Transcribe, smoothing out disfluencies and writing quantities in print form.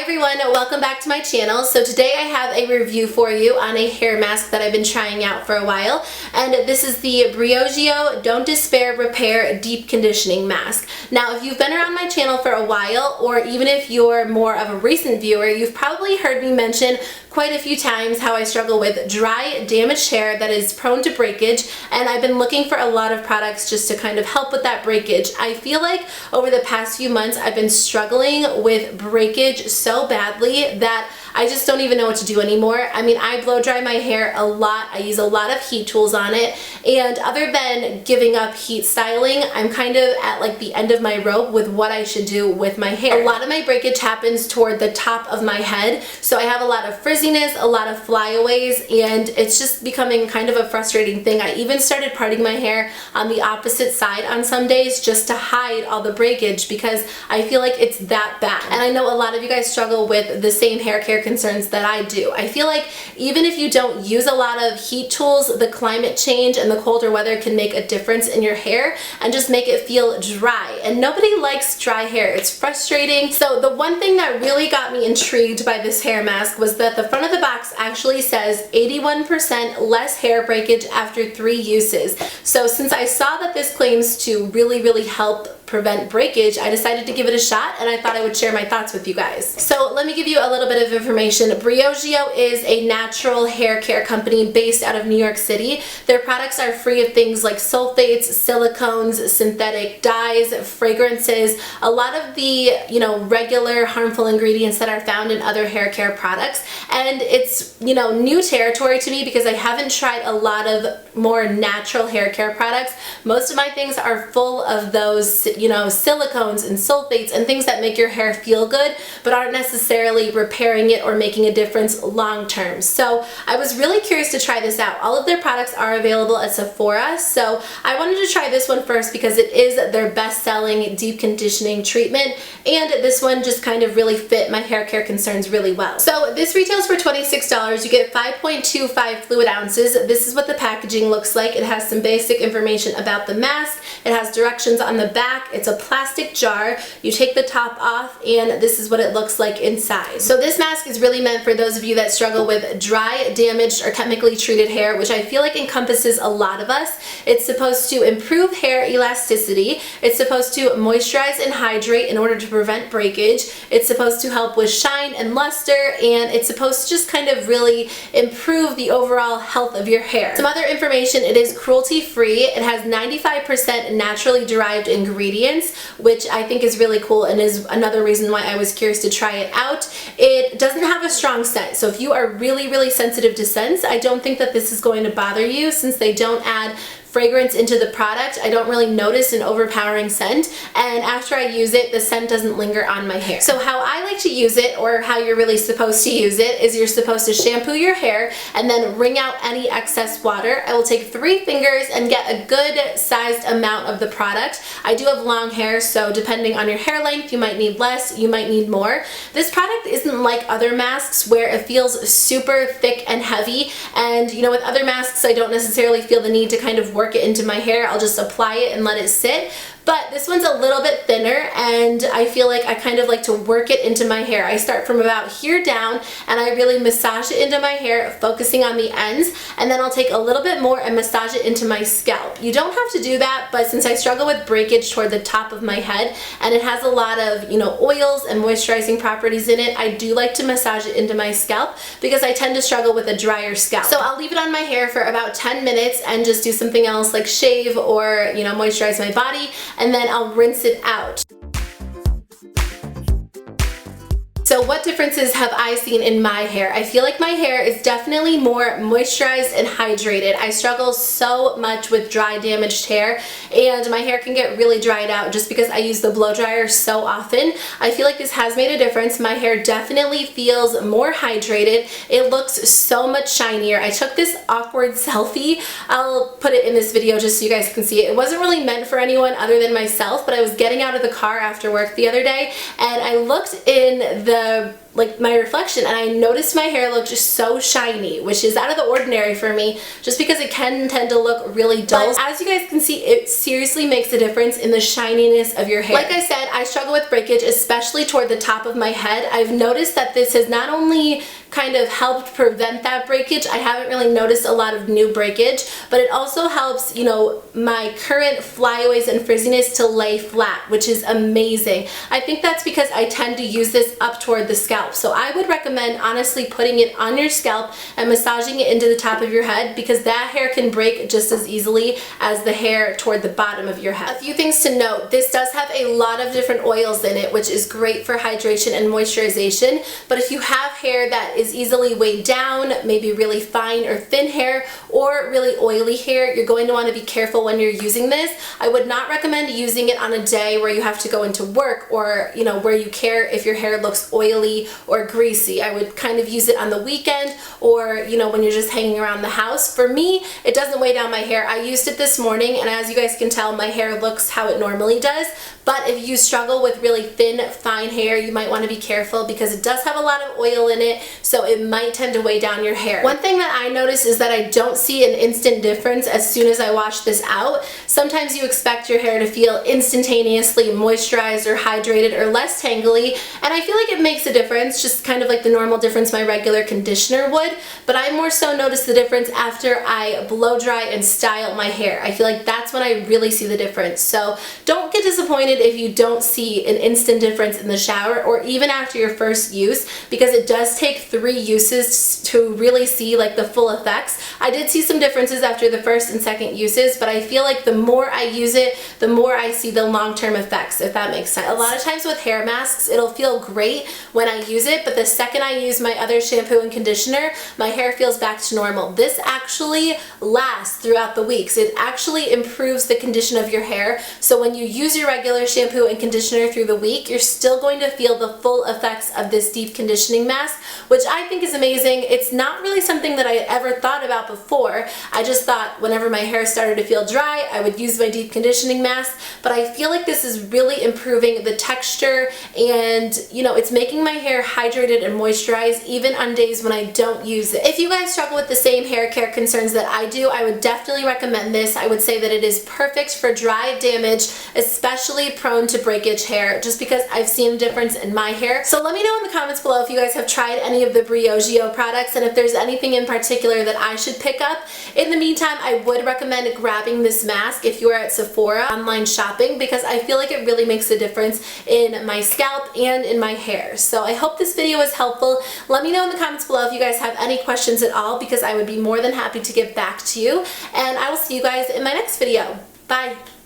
everyone, welcome back to my channel. So today I have a review for you on a hair mask that I've been trying out for a while, and this is the Briogeo Don't Despair Repair Deep Conditioning Mask. Now if you've been around my channel for a while, or even if you're more of a recent viewer, you've probably heard me mention quite a few times how I struggle with dry, damaged hair that is prone to breakage, and I've been looking for a lot of products just to kind of help with that breakage. I feel like over the past few months I've been struggling with breakage so badly that I just don't even know what to do anymore. I mean, I blow dry my hair a lot. I use a lot of heat tools on it, and other than giving up heat styling, I'm kind of at like the end of my rope with what I should do with my hair. A lot of my breakage happens toward the top of my head, so I have a lot of frizziness, a lot of flyaways, and it's just becoming kind of a frustrating thing. I even started parting my hair on the opposite side on some days just to hide all the breakage because I feel like it's that bad. And I know a lot of you guys struggle with the same hair care concerns that I do. I feel like even if you don't use a lot of heat tools, the climate change and the colder weather can make a difference in your hair and just make it feel dry. And nobody likes dry hair. It's frustrating. So the one thing that really got me intrigued by this hair mask was that the front of the box actually says 81% less hair breakage after 3 uses. So since I saw that this claims to really help prevent breakage, I decided to give it a shot, and I thought I would share my thoughts with you guys. So let me give you a little bit of information. Briogeo is a natural hair care company based out of New York City. Their products are free of things like sulfates, silicones, synthetic dyes, fragrances, a lot of the, regular harmful ingredients that are found in other hair care products. And it's, new territory to me because I haven't tried a lot of more natural hair care products. Most of my things are full of those silicones and sulfates and things that make your hair feel good but aren't necessarily repairing it or making a difference long term. So I was really curious to try this out. All of their products are available at Sephora, so I wanted to try this one first because it is their best-selling deep conditioning treatment, and this one just kind of really fit my hair care concerns really well. So this retails for $26. You get 5.25 fluid ounces. This is what the packaging looks like. It has some basic information about the mask. It has directions on the back. It's a plastic jar. You take the top off, and this is what it looks like inside. So this mask is really meant for those of you that struggle with dry, damaged, or chemically treated hair, which I feel like encompasses a lot of us. It's supposed to improve hair elasticity. It's supposed to moisturize and hydrate in order to prevent breakage. It's supposed to help with shine and luster, and it's supposed to just kind of really improve the overall health of your hair. Some other information: it is cruelty-free. It has 95% naturally derived ingredients, which I think is really cool and is another reason why I was curious to try it out. It doesn't have a strong scent, so if you are really sensitive to scents, I don't think that this is going to bother you since they don't add fragrance into the product. I don't really notice an overpowering scent, and after I use it, the scent doesn't linger on my hair. So how I like to use it, or how you're really supposed to use it, is you're supposed to shampoo your hair and then wring out any excess water. I will take 3 fingers and get a good sized amount of the product. I do have long hair, so depending on your hair length, you might need less, you might need more. This product isn't like other masks where it feels super thick and heavy, and with other masks I don't necessarily feel the need to kind of work it into my hair. I'll just apply it and let it sit. But this one's a little bit thinner, and I feel like I kind of like to work it into my hair. I start from about here down, and I really massage it into my hair, focusing on the ends, and then I'll take a little bit more and massage it into my scalp. You don't have to do that, but since I struggle with breakage toward the top of my head, and it has a lot of, oils and moisturizing properties in it, I do like to massage it into my scalp because I tend to struggle with a drier scalp. So I'll leave it on my hair for about 10 minutes and just do something else like shave or, moisturize my body, and then I'll rinse it out. So what differences have I seen in my hair? I feel like my hair is definitely more moisturized and hydrated. I struggle so much with dry, damaged hair, and my hair can get really dried out just because I use the blow dryer so often. I feel like this has made a difference. My hair definitely feels more hydrated. It looks so much shinier. I took this awkward selfie. I'll put it in this video just so you guys can see it. It wasn't really meant for anyone other than myself, but I was getting out of the car after work the other day, and I looked in the like my reflection, and I noticed my hair looked just so shiny, which is out of the ordinary for me just because it can tend to look really dull. But as you guys can see, it seriously makes a difference in the shininess of your hair. Like I said, I struggle with breakage, especially toward the top of my head. I've noticed that this has not only kind of helped prevent that breakage. I haven't really noticed a lot of new breakage, but it also helps, you know, my current flyaways and frizziness to lay flat, which is amazing. I think that's because I tend to use this up toward the scalp. So I would recommend honestly putting it on your scalp and massaging it into the top of your head, because that hair can break just as easily as the hair toward the bottom of your head. A few things to note: this does have a lot of different oils in it, which is great for hydration and moisturization, but if you have hair that is easily weighed down, maybe really fine or thin hair, or really oily hair, you're going to want to be careful when you're using this. I would not recommend using it on a day where you have to go into work, or, you know, where you care if your hair looks oily or greasy. I would kind of use it on the weekend, or, you know, when you're just hanging around the house. For me, it doesn't weigh down my hair. I used it this morning, and as you guys can tell, my hair looks how it normally does. But if you struggle with really thin, fine hair, you might want to be careful, because it does have a lot of oil in it, so it might tend to weigh down your hair. One thing that I notice is that I don't see an instant difference as soon as I wash this out. Sometimes you expect your hair to feel instantaneously moisturized or hydrated or less tangly, and I feel like it makes a difference, just kind of like the normal difference my regular conditioner would, but I more so notice the difference after I blow dry and style my hair. I feel like that's when I really see the difference. So don't get disappointed if you don't see an instant difference in the shower or even after your first use, because it does take 3 uses to really see like the full effects. I did see some differences after the first and second uses, but I feel like the more I use it, the more I see the long-term effects, if that makes sense. A lot of times with hair masks, it'll feel great when I use it, but the second I use my other shampoo and conditioner, my hair feels back to normal. This actually lasts throughout the weeks. It actually improves the condition of your hair, so when you use your regular shampoo and conditioner through the week, you're still going to feel the full effects of this deep conditioning mask, which I think is amazing. It's not really something that I had ever thought about before. I just thought whenever my hair started to feel dry, I would use my deep conditioning mask, but I feel like this is really improving the texture, and, you know, it's making my hair hydrated and moisturized even on days when I don't use it. If you guys struggle with the same hair care concerns that I do, I would definitely recommend this. I would say that it is perfect for dry, damaged, especially prone to breakage hair, just because I've seen a difference in my hair. So let me know in the comments below if you guys have tried any of the Briogeo products, and if there's anything in particular that I should pick up. In the meantime, I would recommend grabbing this mask if you are at Sephora online shopping, because I feel like it really makes a difference in my scalp and in my hair. So I hope this video was helpful. Let me know in the comments below if you guys have any questions at all, because I would be more than happy to get back to you, and I will see you guys in my next video. Bye!